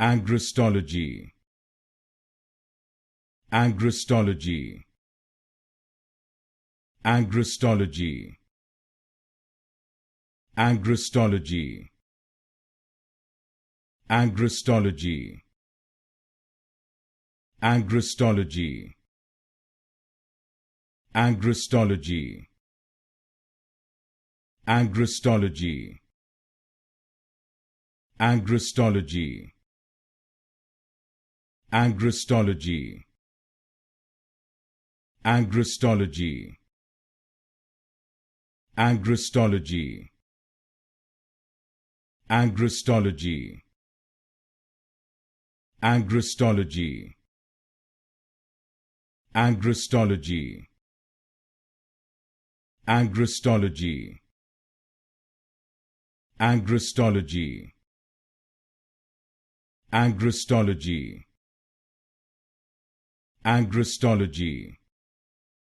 Agrostology, Agrostology, Agrostology, Agrostology, Agrostology, Agrostology, Agrostology, Agrostology, Agrostology, Agrostology, Agrostology, Agrostology, Agrostology, Agrostology, Agrostology, Agrostology, Agrostology, Agrostology, Agrostology,